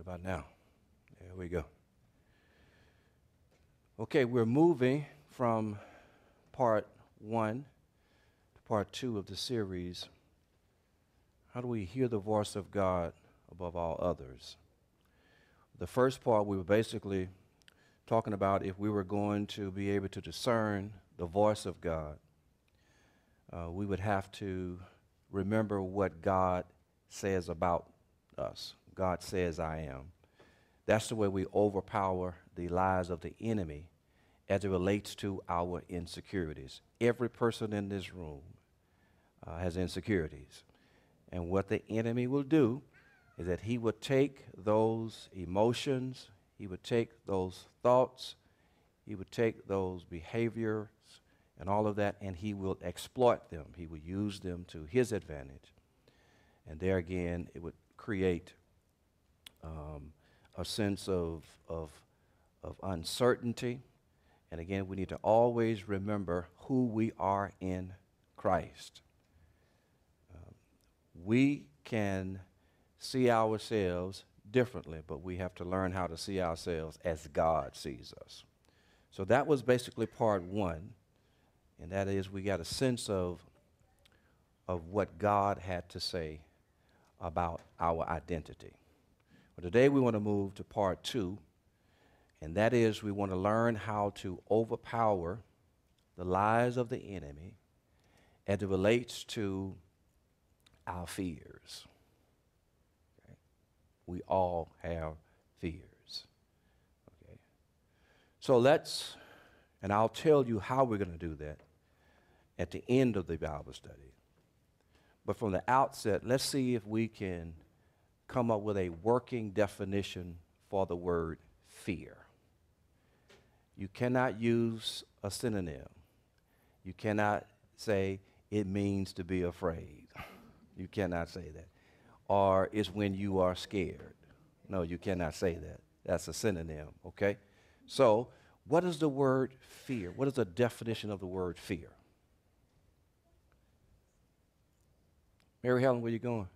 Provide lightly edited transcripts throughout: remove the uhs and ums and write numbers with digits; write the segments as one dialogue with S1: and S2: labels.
S1: about now? There we go. Okay, we're moving from part 1 to part 2 of the series, How Do We Hear the Voice of God Above All Others? The first part, we were basically talking about if we were going to be able to discern the voice of God, we would have to remember what God says about us. God says, I am. That's the way we overpower the lies of the enemy as it relates to our insecurities. Every person in this room has insecurities. And what the enemy will do is that he would take those emotions, he would take those thoughts, he would take those behaviors and all of that, and he will exploit them. He will use them to his advantage. And there again, it would create a sense of uncertainty. And again, we need to always remember who we are in Christ. We can see ourselves differently, but we have to learn how to see ourselves as God sees us. So that was basically part 1, and that is we got a sense of what God had to say about our identity. But today we want to move to part 2, and that is we want to learn how to overpower the lies of the enemy as it relates to our fears. Okay? We all have fears. Okay? So and I'll tell you how we're going to do that at the end of the Bible study. But from the outset, let's see if we can come up with a working definition for the word fear. You cannot use a synonym. You cannot say it means to be afraid. You cannot say that. Or it's when you are scared. No, you cannot say that. That's a synonym, okay? So, what is the word fear? What is the definition of the word fear? Mary Helen, where you going?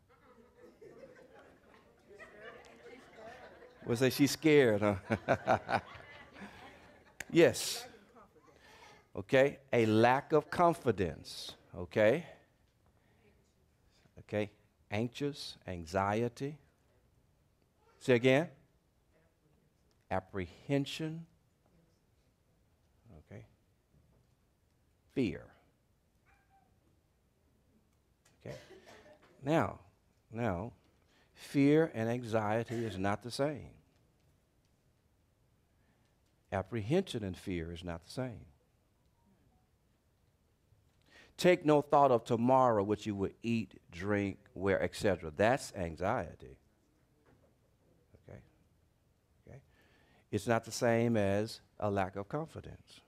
S1: We'll say she's scared, huh? Yes. Okay. A lack of confidence. Okay. Okay. Anxious, anxiety. Say again. Apprehension. Okay. Fear. Okay. Now, fear and anxiety is not the same. Apprehension and fear is not the same. Take no thought of tomorrow, what you will eat, drink, wear, etc. That's anxiety. Okay? Okay? It's not the same as a lack of confidence.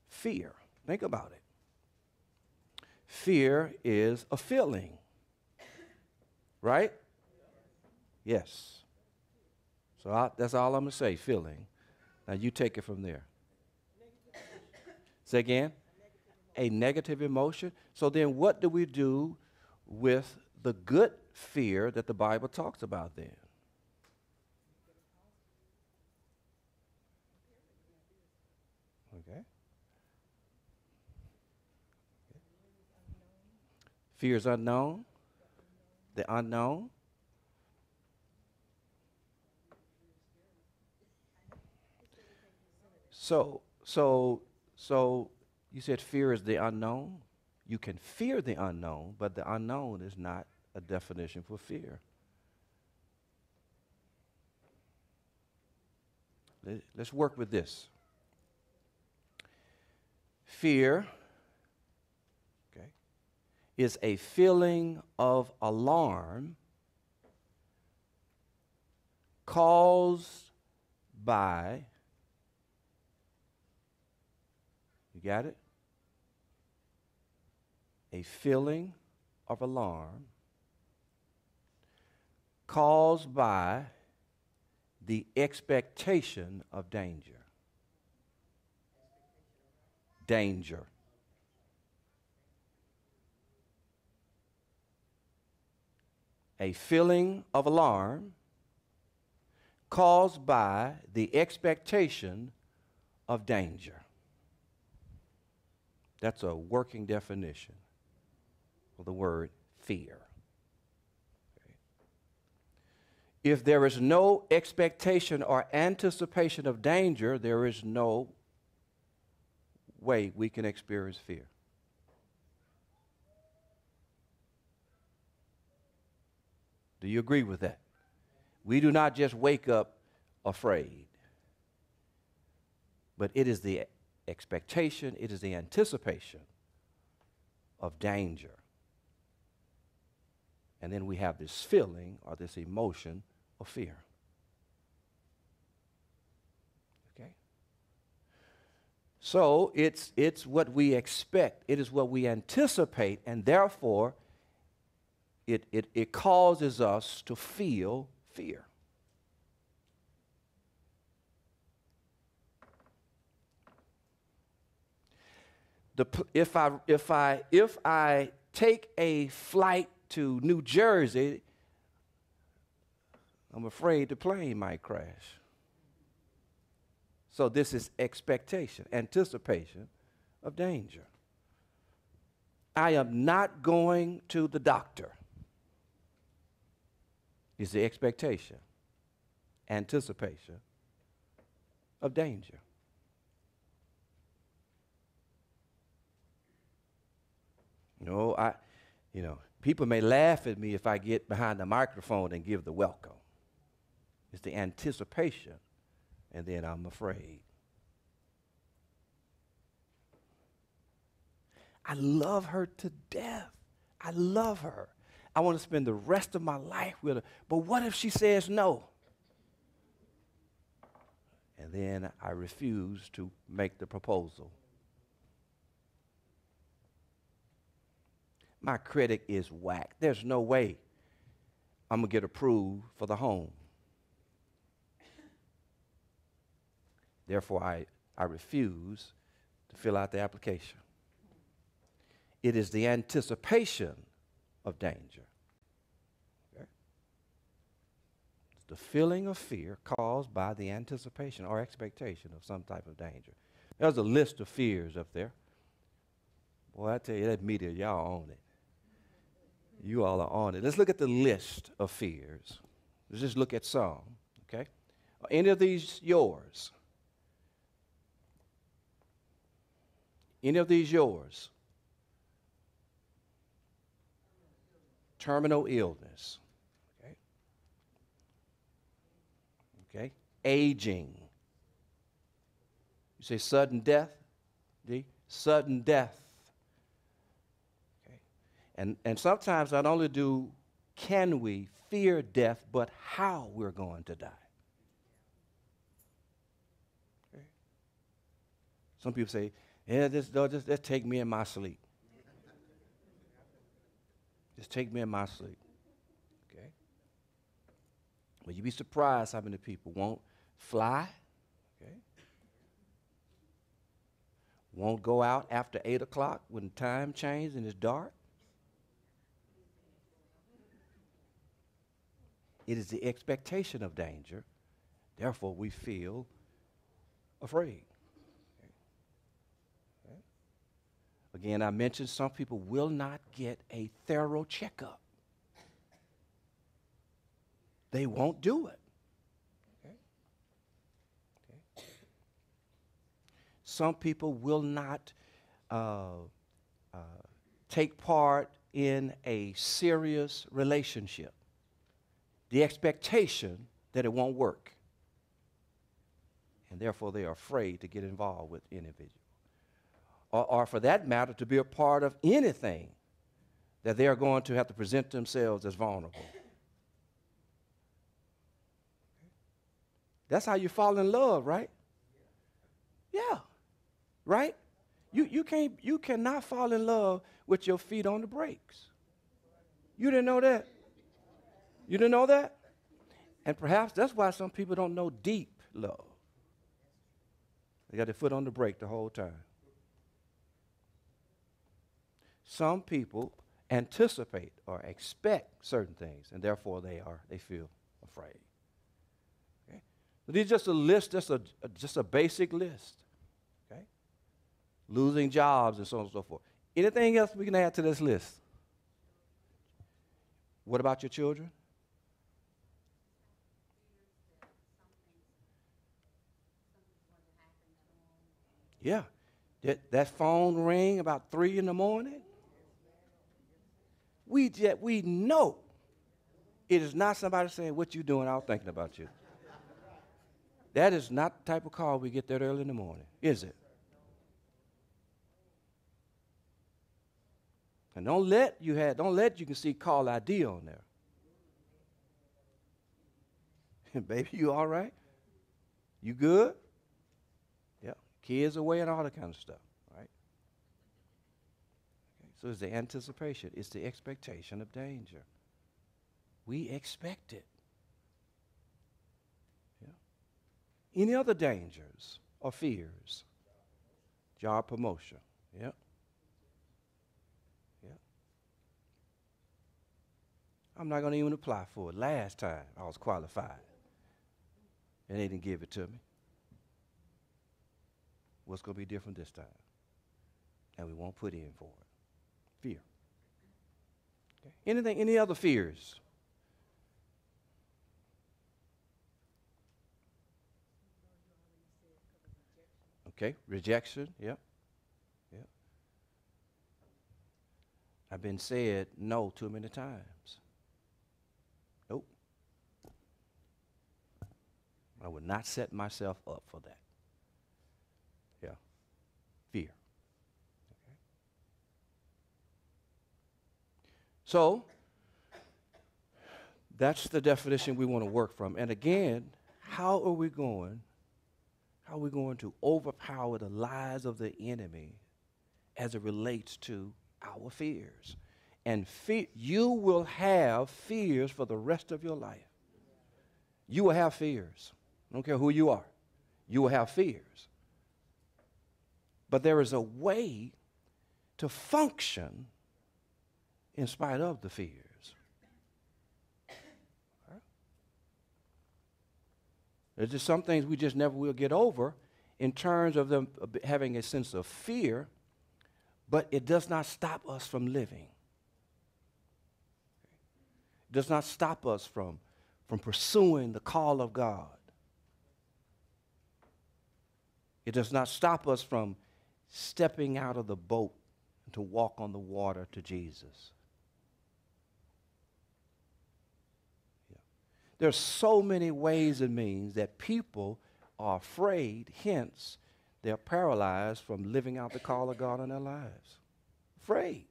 S1: Fear. Think about it. Fear is a feeling. Right? Yes. So that's all I'm going to say, feeling. Now you take it from there. Say again? A negative emotion. So then what do we do with the good fear that the Bible talks about then? Okay. Fear is unknown. The unknown. So you said fear is the unknown. You can fear the unknown, but the unknown is not a definition for fear. Let's work with this. Fear, okay, is a feeling of alarm caused by, you got it? A feeling of alarm caused by the expectation of danger. Danger. A feeling of alarm caused by the expectation of danger. That's a working definition of the word fear. Okay. If there is no expectation or anticipation of danger, there is no way we can experience fear. Do you agree with that? We do not just wake up afraid, but it is the expectation, it is the anticipation of danger. And then we have this feeling or this emotion of fear. Okay? So it's what we expect, it is what we anticipate, and therefore it causes us to feel fear. If I take a flight to New Jersey, I'm afraid the plane might crash. So this is expectation, anticipation of danger. I am not going to the doctor. Is the expectation, anticipation of danger. People may laugh at me if I get behind the microphone and give the welcome. It's the anticipation, and then I'm afraid. I love her to death. I love her. I want to spend the rest of my life with her. But what if she says no? And then I refuse to make the proposal. My credit is whack. There's no way I'm going to get approved for the home. Therefore, I refuse to fill out the application. It is the anticipation of danger. Okay? It's the feeling of fear caused by the anticipation or expectation of some type of danger. There's a list of fears up there. Boy, I tell you, that media, y'all own it. You all are on it. Let's look at the list of fears. Let's just look at some, okay? Are any of these yours? Any of these yours? Terminal illness, okay? Okay? Aging. You say sudden death? D? Sudden death. And sometimes not only can we fear death, but how we're going to die. Okay. Some people say, yeah, just take me in my sleep. Just take me in my sleep. Okay. Well, you'd be surprised how many people won't fly. Okay. Won't go out after 8 o'clock when time changes and it's dark. It is the expectation of danger. Therefore, we feel afraid. Okay. Okay. Again, I mentioned some people will not get a thorough checkup. They won't do it. Okay. Okay. Some people will not take part in a serious relationship. The expectation that it won't work. And therefore, they are afraid to get involved with individuals. Or for that matter, to be a part of anything that they are going to have to present themselves as vulnerable. That's how you fall in love, right? Yeah. Right? You cannot fall in love with your feet on the brakes. You didn't know that? You didn't know that? And perhaps that's why some people don't know deep love. They got their foot on the brake the whole time. Some people anticipate or expect certain things, and therefore they feel afraid. Okay? These are just a list, just a basic list. Okay? Losing jobs and so on and so forth. Anything else we can add to this list? What about your children? Yeah. That phone ring about 3 in the morning. We know it is not somebody saying, "What you doing?" I was thinking about you. That is not the type of call we get that early in the morning, is it? And don't let you can see call ID on there. Baby, you all right? You good? Yeah. Kids away and all that kind of stuff, right? Okay. So it's the anticipation. It's the expectation of danger. We expect it. Yeah. Any other dangers or fears? Job promotion. Yeah. Yeah. I'm not going to even apply for it. Last time I was qualified, and they didn't give it to me. What's going to be different this time? And we won't put in for it. Fear. Okay. Any other fears? Okay, rejection, yeah. Yeah. I've been said no too many times. Nope. I would not set myself up for that. Yeah. Fear. Okay. So, that's the definition we want to work from. And again, how are we going to overpower the lies of the enemy as it relates to our fears? And you will have fears for the rest of your life. You will have fears. I don't care who you are. You will have fears. But there is a way to function in spite of the fears. There's just some things we just never will get over in terms of them having a sense of fear, but it does not stop us from living. It does not stop us from pursuing the call of God. It does not stop us from stepping out of the boat to walk on the water to Jesus. There's so many ways and means that people are afraid, hence they're paralyzed from living out the call of God in their lives. Afraid.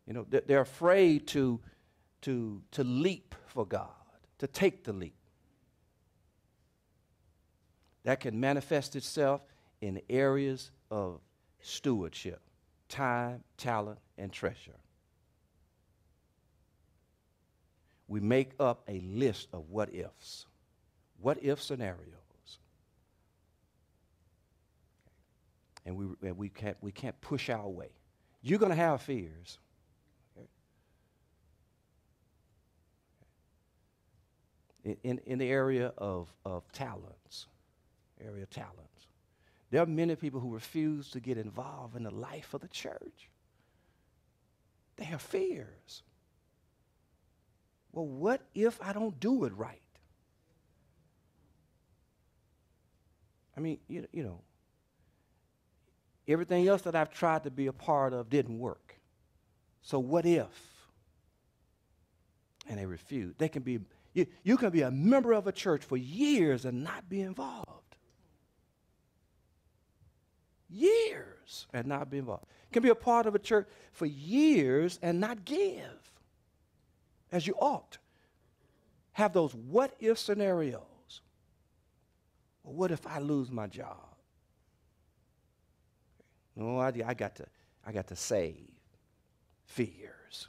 S1: You know, they're afraid to leap for God, to take the leap. That can manifest itself in areas of stewardship, time, talent, and treasure. We make up a list of what if scenarios. And we can't push our way. You're going to have fears. Okay? In the area of talents, there are many people who refuse to get involved in the life of the church. They have fears. Well, what if I don't do it right? I mean, you know, everything else that I've tried to be a part of didn't work. So what if? And they refuse. They can be, you can be a member of a church for years and not be involved. Years and not be involved. Can be a part of a church for years and not give as you ought. Have those what if scenarios. Well, what if I lose my job? No, I got to save. Fears.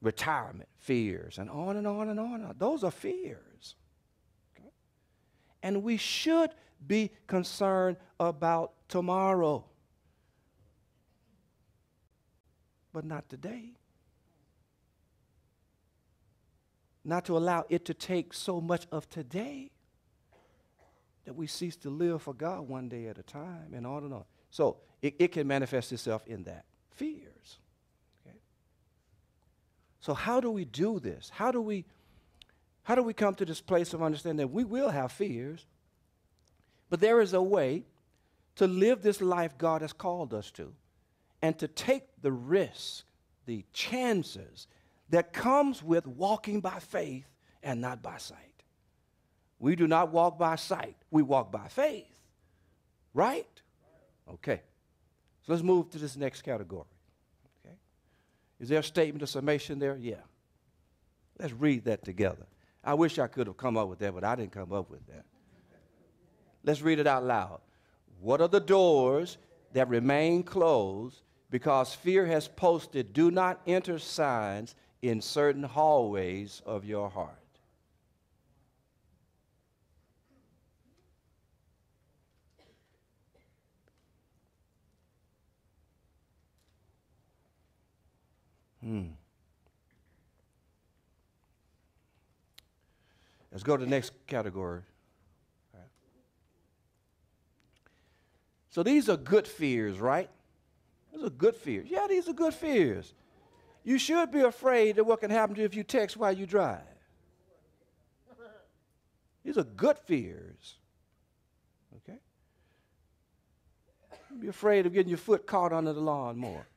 S1: Retirement, fears, and on and on and on. Those are fears. Okay? And we should be concerned about tomorrow. But not today. not to allow it to take so much of today that we cease to live for God one day at a time, and on and on. So it can manifest itself in that. Fears. Okay? So how do we do this? How do we come to this place of understanding that we will have fears, but there is a way to live this life God has called us to, and to take the risk, the chances that comes with walking by faith and not by sight. We do not walk by sight. We walk by faith. Right? Okay. So let's move to this next category. Okay. Is there a statement of summation there? Yeah. Let's read that together. I wish I could have come up with that, but I didn't come up with that. Let's read it out loud. What are the doors that remain closed because fear has posted "do not enter" signs in certain hallways of your heart? Let's go to the next category. All right. So these are good fears, right? These are good fears. Yeah, these are good fears. You should be afraid of what can happen to you if you text while you drive. These are good fears. Okay? Be afraid of getting your foot caught under the lawnmower.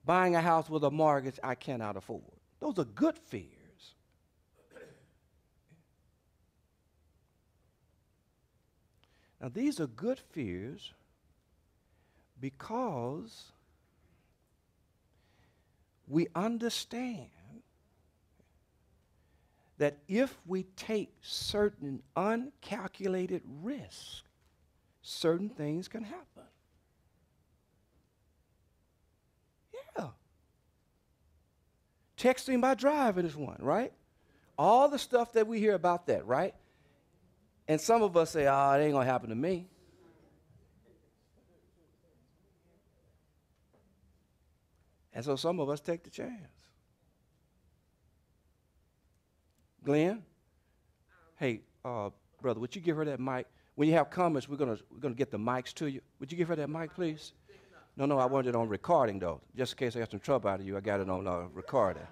S1: Buying a house with a mortgage I cannot afford. Those are good fears. Now, these are good fears because we understand that if we take certain uncalculated risks, certain things can happen. Yeah. Texting by driving is one, right? All the stuff that we hear about that, right? And some of us say, oh, it ain't going to happen to me. And so some of us take the chance. Glenn? Hey, brother, would you give her that mic? When you have comments, we're gonna get the mics to you. Would you give her that mic, please? No, I wanted it on recording, though. Just in case I got some trouble out of you, I got it on recording.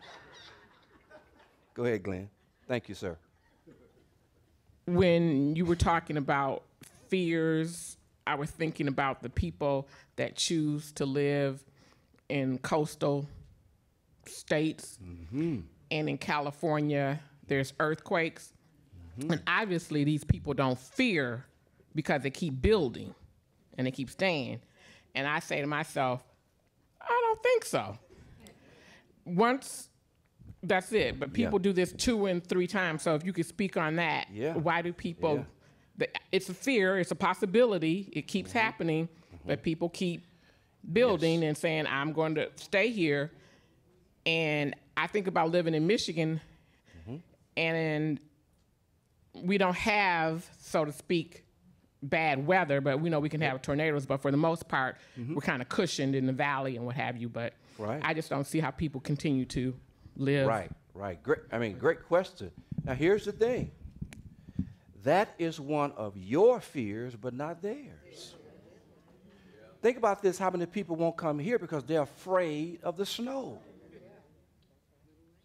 S1: Go ahead, Glenn. Thank you, sir.
S2: When you were talking about fears, I was thinking about the people that choose to live in coastal states. Mm-hmm. And in California, there's earthquakes. Mm-hmm. And obviously, these people don't fear because they keep building and they keep staying. And I say to myself, I don't think so. Once, that's it. But people do this 2 and 3 times. So if you could speak on that, why do people, it's a fear, it's a possibility, it keeps happening, but people keep building and saying, I'm going to stay here. And I think about living in Michigan, and we don't have, so to speak, bad weather, but we know we can have tornadoes, but for the most part, we're kind of cushioned in the valley and what have you, but I just don't see how people continue to live.
S1: Right. Great question. Now, here's the thing. That is one of your fears, but not theirs. Think about this, how many people won't come here because they're afraid of the snow.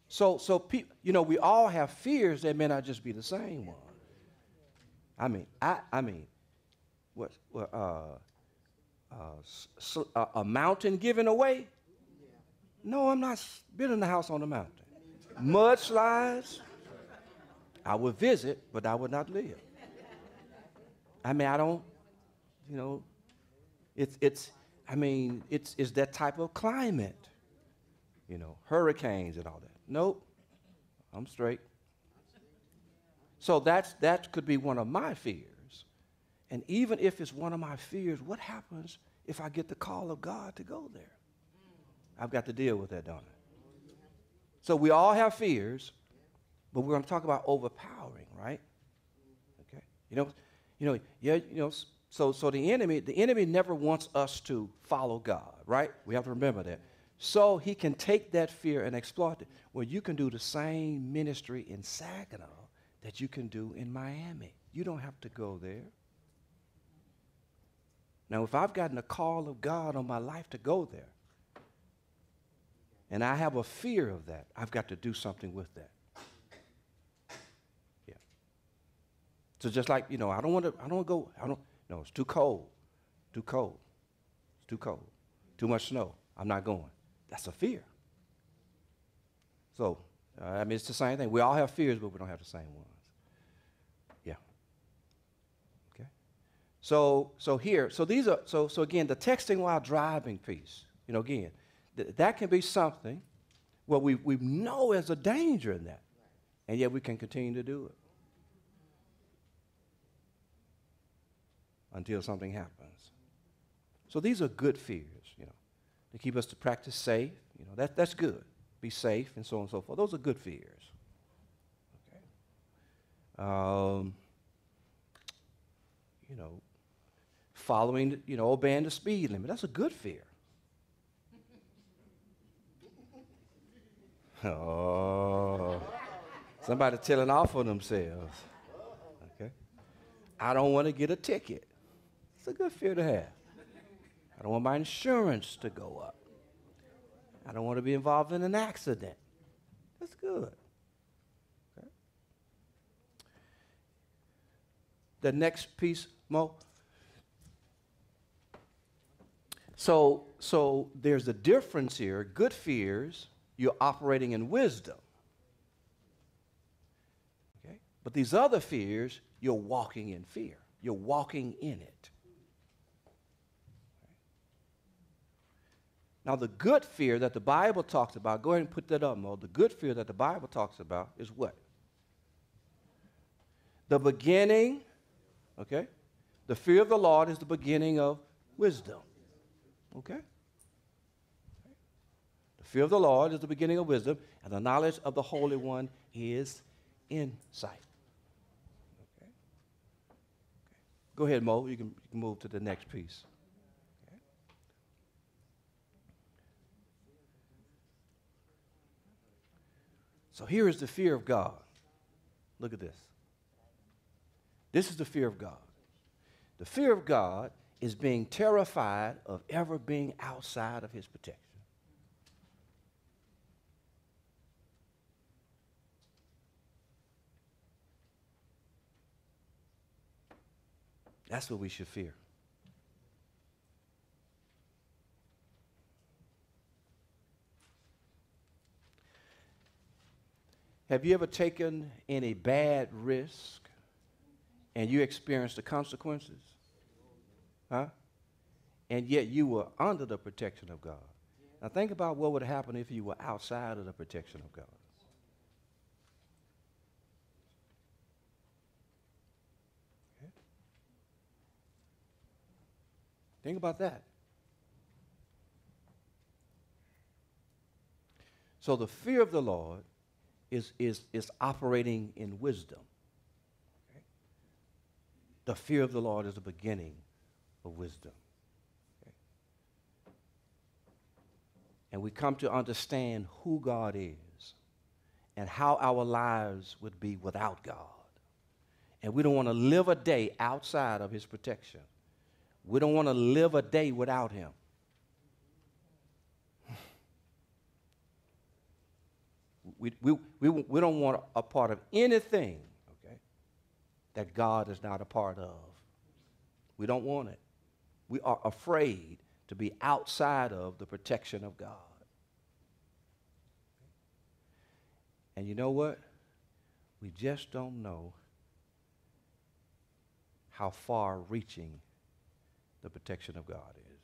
S1: So we all have fears that may not just be the same one. A mountain given away? No, I'm not building a house on a mountain. Mudslides? I would visit, but I would not live. It's that type of climate. Hurricanes and all that. Nope, I'm straight. So that could be one of my fears. And even if it's one of my fears, what happens if I get the call of God to go there? I've got to deal with that, don't I? So we all have fears, but we're going to talk about overpowering, right? Okay. So the enemy never wants us to follow God, right? We have to remember that. so he can take that fear and exploit it. Well, you can do the same ministry in Saginaw that you can do in Miami. You don't have to go there. Now, if I've gotten a call of God on my life to go there, and I have a fear of that, I've got to do something with that. Yeah. So just like, I don't want to go, no, it's too cold. Too cold. It's too cold. Too much snow. I'm not going. That's a fear. So, it's the same thing. We all have fears, but we don't have the same ones. Yeah. Okay. So again, the texting while driving piece, again, that can be something where we know there's a danger in that, and yet we can continue to do it until something happens. So these are good fears, to keep us to practice safe. That's good. Be safe and so on and so forth. Those are good fears. Okay. Following, obeying the speed limit. That's a good fear. Oh, somebody telling off on themselves. Okay. I don't want to get a ticket. It's a good fear to have. I don't want my insurance to go up. I don't want to be involved in an accident. That's good. Okay. The next piece, Mo. So there's a difference here. Good fears, you're operating in wisdom. Okay? But these other fears, you're walking in fear. You're walking in it. Now, the good fear that the Bible talks about, go ahead and put that up, Mo. The good fear that the Bible talks about is what? The beginning, okay? The fear of the Lord is the beginning of wisdom, okay? The fear of the Lord is the beginning of wisdom, and the knowledge of the Holy One is insight. Okay? Go ahead, Mo. You can move to the next piece. So here is the fear of God. Look at this. This is the fear of God. The fear of God is being terrified of ever being outside of his protection. That's what we should fear. Have you ever taken any bad risk and you experienced the consequences? Huh? And yet you were under the protection of God. Now think about what would happen if you were outside of the protection of God. Okay. Think about that. So the fear of the Lord is operating in wisdom. Okay? The fear of the Lord is the beginning of wisdom. Okay? And we come to understand who God is and how our lives would be without God. And we don't want to live a day outside of his protection. We don't want to live a day without him. We don't want a part of anything, okay, that God is not a part of. We don't want it. We are afraid to be outside of the protection of God. And you know what? We just don't know how far-reaching the protection of God is.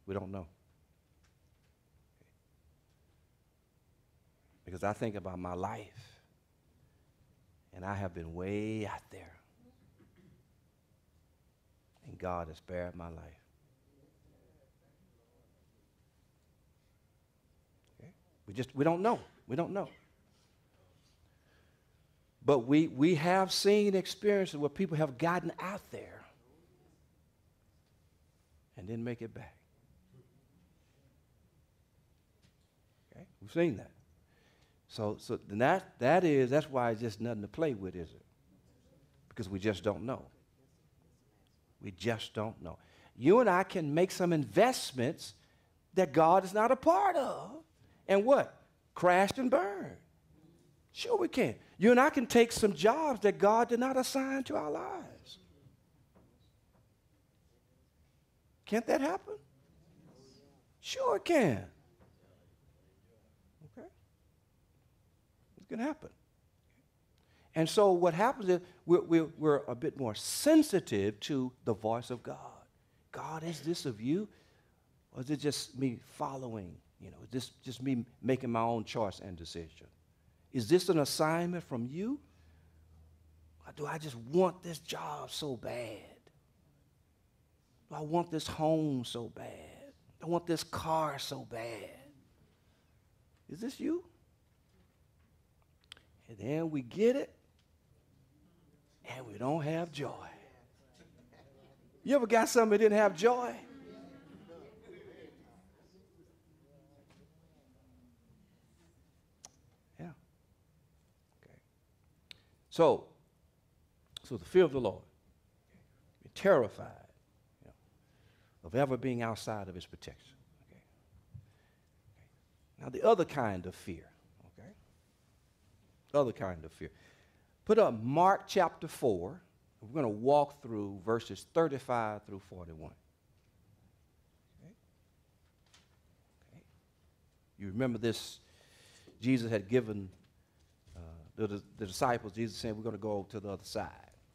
S1: We don't know. Because I think about my life, and I have been way out there. And God has spared my life. Okay? We don't know. We don't know. But we have seen experiences where people have gotten out there and didn't make it back. Okay? We've seen that. So then that's why it's just nothing to play with, is it? Because we just don't know. We just don't know. You and I can make some investments that God is not a part of. And what? Crash and burn. Sure we can. You and I can take some jobs that God did not assign to our lives. Can't that happen? Sure it can. Okay? It can happen. And so what happens is we're a bit more sensitive to the voice of God. God, is this of you? Or is it just me following? You know, is this just me making my own choice and decision? Is this an assignment from you? Or do I just want this job so bad? Do I want this home so bad? I want this car so bad. Is this you? And then we get it, and we don't have joy. You ever got something that didn't have joy? Yeah. Okay. So the fear of the Lord. You're terrified, you know, of ever being outside of his protection. Okay. Now the other kind of fear. Okay. Other kind of fear. Put up Mark chapter 4. We're going to walk through verses 35 through 41. Okay. Okay. You remember this, Jesus had given the disciples, Jesus said, we're going to go to the other side.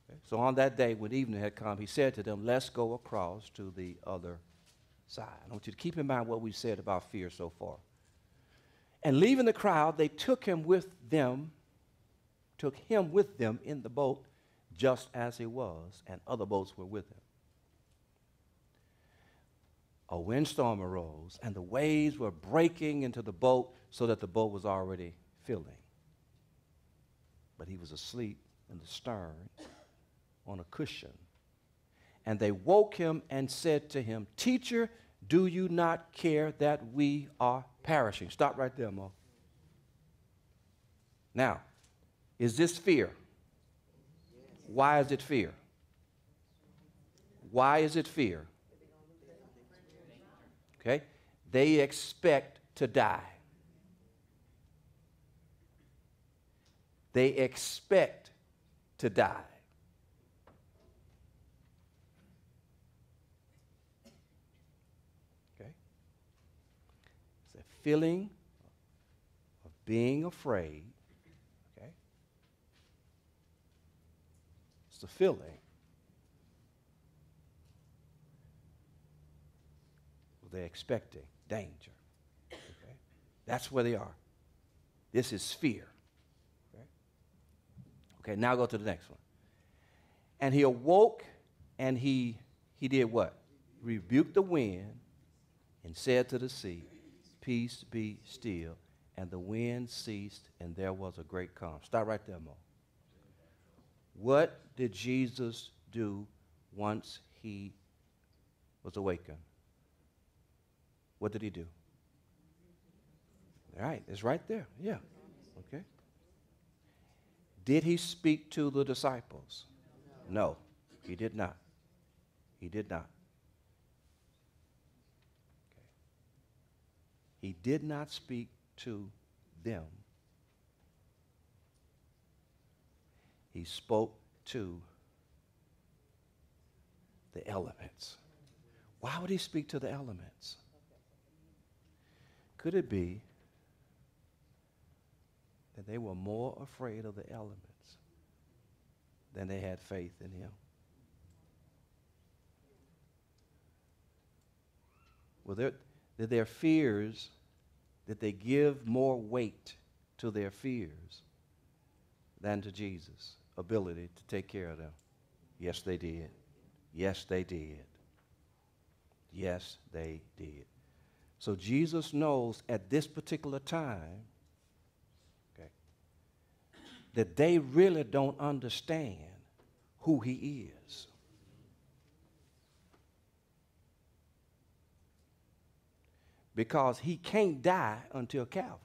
S1: Okay. So on that day, when evening had come, he said to them, let's go across to the other side. I want you to keep in mind what we said about fear so far. And leaving the crowd, they took him with them in the boat, just as he was, and other boats were with him. A windstorm arose, and the waves were breaking into the boat so that the boat was already filling. But he was asleep in the stern on a cushion. And they woke him and said to him, Teacher, do you not care that we are perishing? Stop right there, Mo. Now, is this fear? Why is it fear? Why is it fear? Okay? They expect to die. They expect to die. Okay? It's a feeling of being afraid. Okay? It's a feeling. They're expecting danger. Okay? That's where they are. This is fear. Okay? Okay, now go to the next one. And he awoke and he did what? Rebuked the wind and said to the sea, Peace be still. And the wind ceased and there was a great calm. Stop right there, Mo. What did Jesus do once he was awakened? What did he do? All right, it's right there. Yeah. Okay. Did he speak to the disciples? No, he did not. He did not. Okay. He did not speak to them. He spoke to the elements. Why would he speak to the elements? Could it be that they were more afraid of the elements than they had faith in him? Well, did their fears, did they give more weight to their fears than to Jesus' ability to take care of them? Yes, they did. Yes, they did. Yes, they did. So Jesus knows at this particular time, okay, that they really don't understand who he is. because he can't die until Calvary.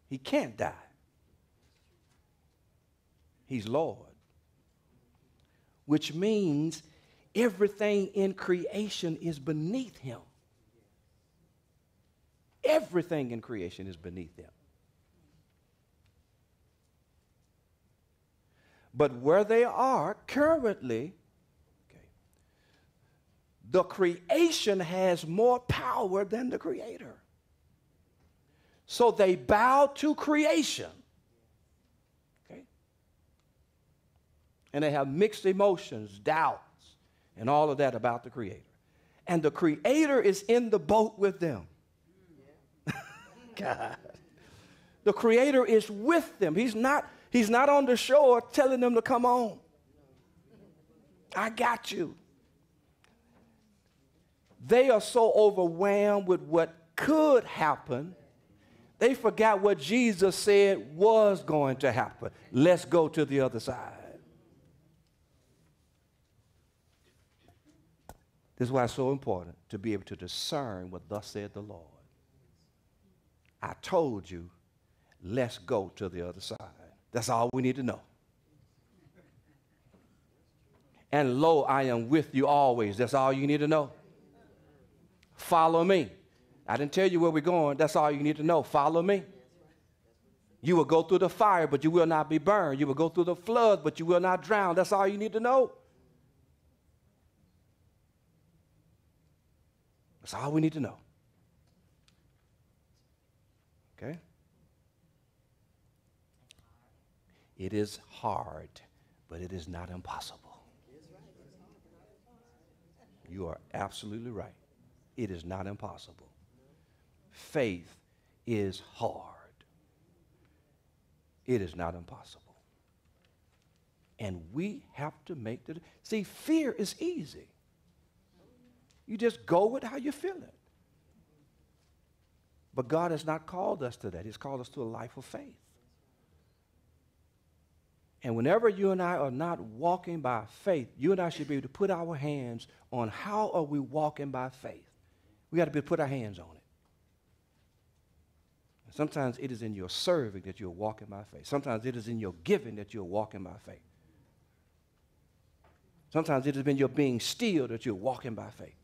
S1: He can't die. He's Lord. Which means everything in creation is beneath him. Everything in creation is beneath him. But where they are currently, the creation has more power than the creator. So they bow to creation. Okay? And they have mixed emotions, doubts, and all of that about the creator. And the creator is in the boat with them. God. The creator is with them. He's not on the shore telling them to come on. I got you. They are so overwhelmed with what could happen, they forgot what Jesus said was going to happen. Let's go to the other side. This is why it's so important to be able to discern what thus said the Lord. I told you, let's go to the other side. That's all we need to know. And lo, I am with you always. That's all you need to know. Follow me. I didn't tell you where we're going. That's all you need to know. Follow me. You will go through the fire, but you will not be burned. You will go through the flood, but you will not drown. That's all you need to know. That's all we need to know. Okay? It is hard, but it is not impossible. You are absolutely right. It is not impossible. Faith is hard. It is not impossible. And we have to make the... See, fear is easy. You just go with how you're feeling. But God has not called us to that. He's called us to a life of faith. And whenever you and I are not walking by faith, you and I should be able to put our hands on how are we walking by faith. We got to be able to put our hands on it. And sometimes it is in your serving that you're walking by faith. Sometimes it is in your giving that you're walking by faith. Sometimes it has been your being still that you're walking by faith.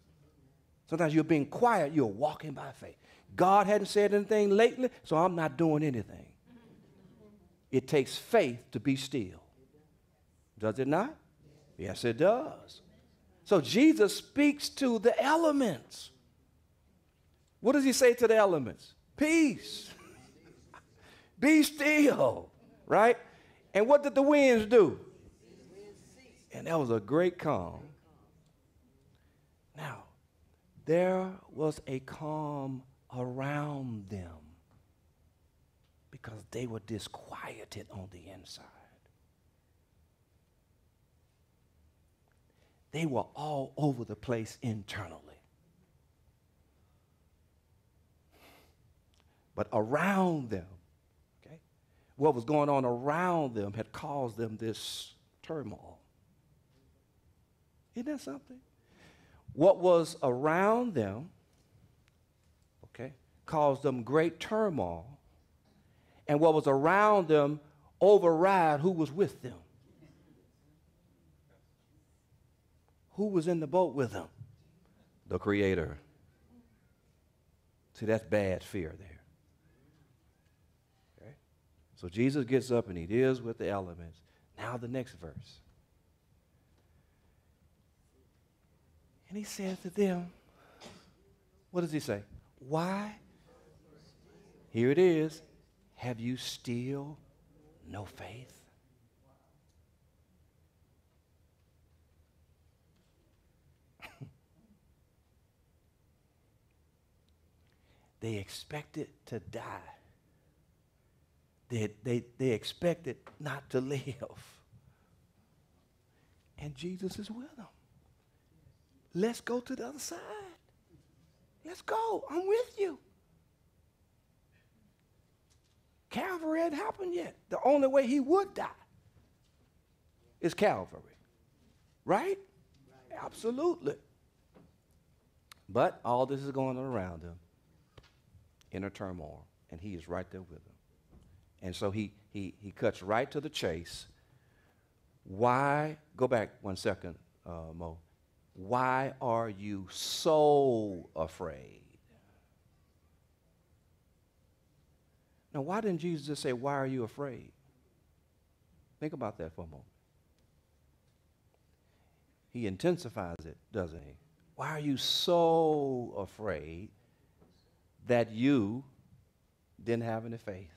S1: Sometimes you're being quiet, you're walking by faith. God hadn't said anything lately, so I'm not doing anything. It takes faith to be still. Does it not? Yes, it does. So Jesus speaks to the elements. What does he say to the elements? Peace. Be still, right? And what did the winds do? And that was a great calm. Now, there was a calm around them because they were disquieted on the inside. They were all over the place internally. But around them, okay, what was going on around them had caused them this turmoil. Isn't that something? What was around them, okay, caused them great turmoil. And what was around them override who was with them. Who was in the boat with them? The Creator. See, that's bad fear there. Okay? So Jesus gets up and he deals with the elements. Now the next verse. And he says to them, what does he say? Why? Here it is. Have you still no faith? They expected to die. They expected not to live. And Jesus is with them. Let's go to the other side. Let's go. I'm with you. Calvary hadn't happened yet. The only way he would die is Calvary. Right? Absolutely. But all this is going on around him, inner turmoil, and he is right there with him. And so he cuts right to the chase. Why, go back 1 second, Mo. Why are you so afraid? Now, why didn't Jesus just say, why are you afraid? Think about that for a moment. He intensifies it, doesn't he? Why are you so afraid that you didn't have any faith?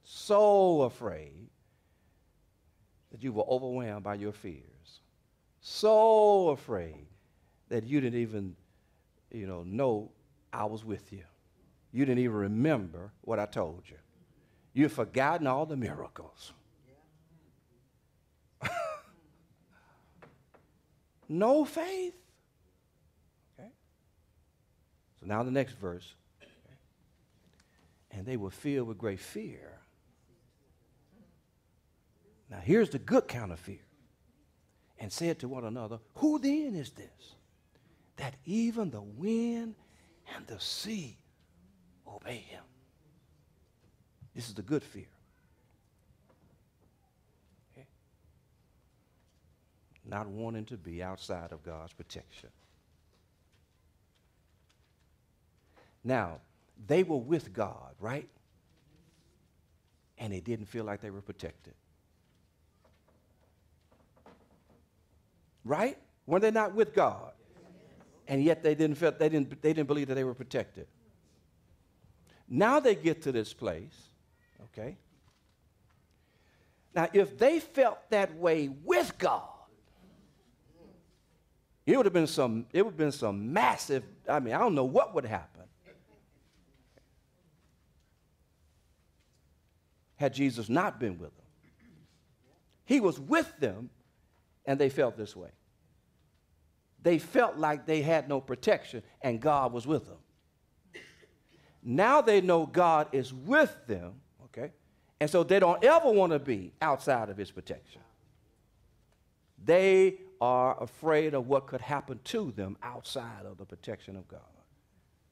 S1: So afraid that you were overwhelmed by your fears. So afraid that you didn't even, know I was with you. You didn't even remember what I told you. You've forgotten all the miracles. No faith. Okay. So now the next verse. Okay. And they were filled with great fear. Now here's the good kind of fear. And said to one another, who then is this, that even the wind and the sea obey him? This is the good fear. Okay. Not wanting to be outside of God's protection. Now, they were with God, right? And they didn't feel like they were protected. Right? Were they not with God? And yet they didn't believe that they were protected. Now they get to this place, okay? Now, if they felt that way with God, it would have been some massive, I don't know what would happen had Jesus not been with them. He was with them, and they felt this way. They felt like they had no protection, and God was with them. Now they know God is with them, okay? And so they don't ever want to be outside of his protection. They are afraid of what could happen to them outside of the protection of God.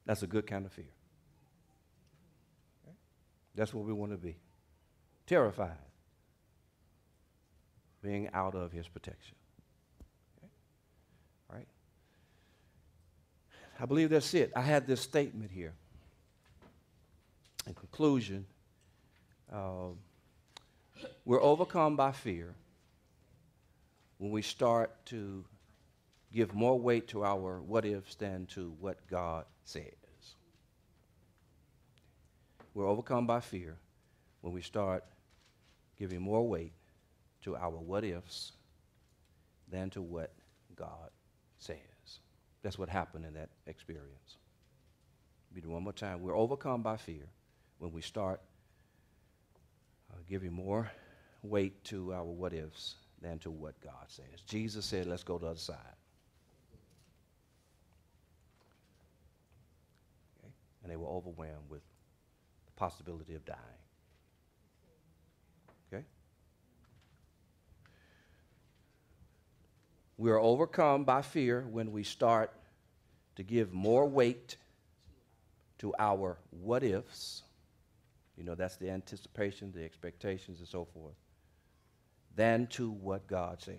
S1: That's a good kind of fear. Okay? That's what we want to be. Terrified. Being out of his protection. Okay? All right? I believe that's it. I had this statement here. In conclusion, we're overcome by fear when we start to give more weight to our what ifs than to what God says. We're overcome by fear when we start giving more weight to our what ifs than to what God says. That's what happened in that experience. Read it one more time. We're overcome by fear when we start giving more weight to our what ifs than to what God says. Jesus said, let's go to the other side. Okay? And they were overwhelmed with the possibility of dying. Okay? We are overcome by fear when we start to give more weight to our what ifs. That's the anticipation, the expectations, and so forth, than to what God says.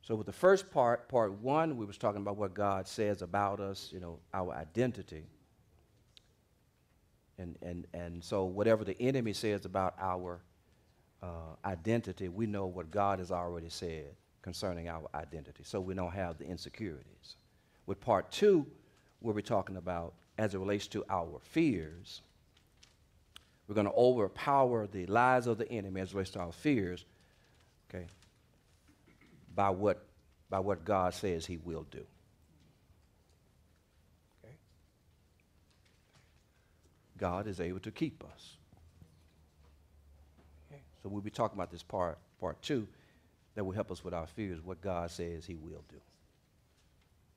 S1: So with the first part one, we was talking about what God says about us, our identity. And so whatever the enemy says about our identity, we know what God has already said concerning our identity, so we don't have the insecurities. With part two, where we're talking about as it relates to our fears, we're going to overpower the lies of the enemy as it relates to our fears, okay, by what God says he will do. Okay? God is able to keep us. Okay? So we'll be talking about this part two that will help us with our fears, what God says he will do.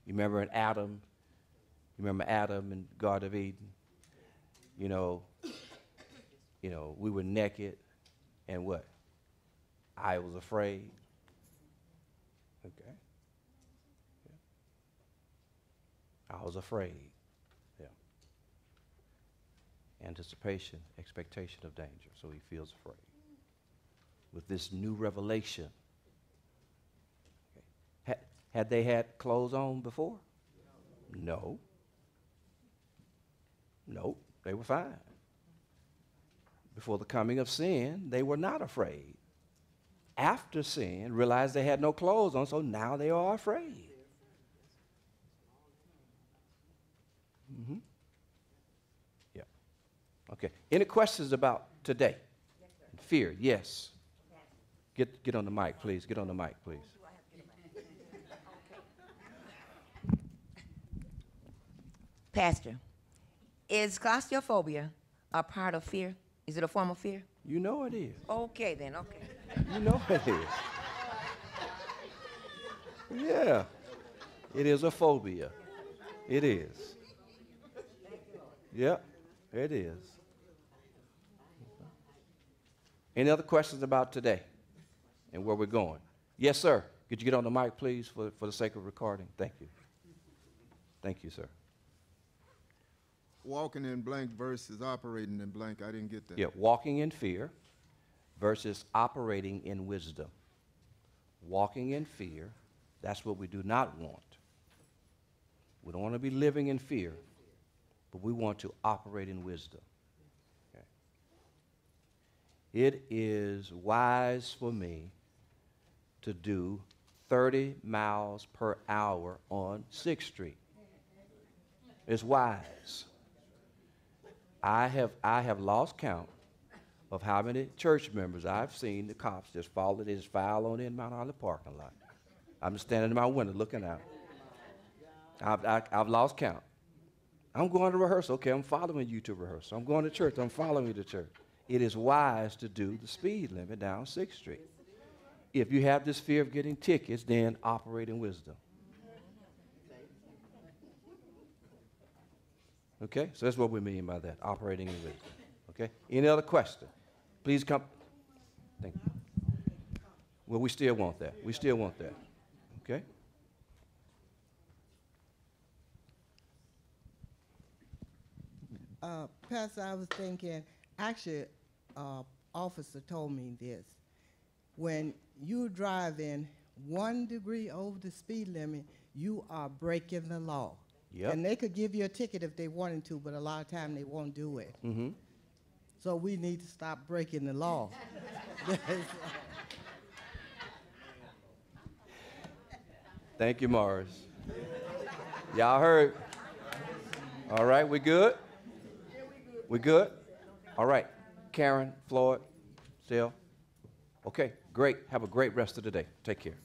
S1: You remember Adam in Garden of Eden? We were naked, and what? I was afraid. I was afraid. Yeah. Anticipation, expectation of danger. So he feels afraid. With this new revelation, okay. Had they had clothes on before? No. No, they were fine. Before the coming of sin, they were not afraid. After sin, realized they had no clothes on, so now they are afraid. Mm-hmm. Yeah. Okay. Any questions about today? Fear, yes. Get on the mic, please. Get on the mic, please.
S3: Pastor, is claustrophobia a part of fear? Is it a form of fear?
S1: You know it is.
S3: Okay, then, okay.
S1: You know it is. Yeah. It is a phobia. It is. Yep, it is. Any other questions about today and where we're going? Yes, sir. Could you get on the mic, please, for the sake of recording? Thank you. Thank you, sir.
S4: Walking in blank versus operating in blank. I didn't get that.
S1: Yeah, walking in fear versus operating in wisdom. Walking in fear, that's what we do not want. We don't want to be living in fear, but we want to operate in wisdom. Okay. It is wise for me to do 30 miles per hour on 6th Street. It's wise. I have lost count of how many church members I've seen the cops just follow, they just file on in Mount Holly parking lot. I'm standing in my window looking out. I've lost count. I'm going to rehearsal. Okay, I'm following you to rehearsal. I'm going to church. I'm following you to church. It is wise to do the speed limit down 6th Street. If you have this fear of getting tickets, then operate in wisdom. Okay, so that's what we mean by that, operating in wisdom. Okay, any other question? Please come. Thank you. Well, we still want that. We still want that. Okay?
S5: Pastor, I was thinking, actually, officer told me this. When you're driving 1 degree over the speed limit, you are breaking the law.
S1: Yep.
S5: And they could give you a ticket if they wanted to, but a lot of time they won't do it.
S1: Mm-hmm.
S5: So we need to stop breaking the law.
S1: Thank you, Morris. Y'all heard? All right, we good? We good? All right. Karen, Floyd, still? Okay, great. Have a great rest of the day. Take care.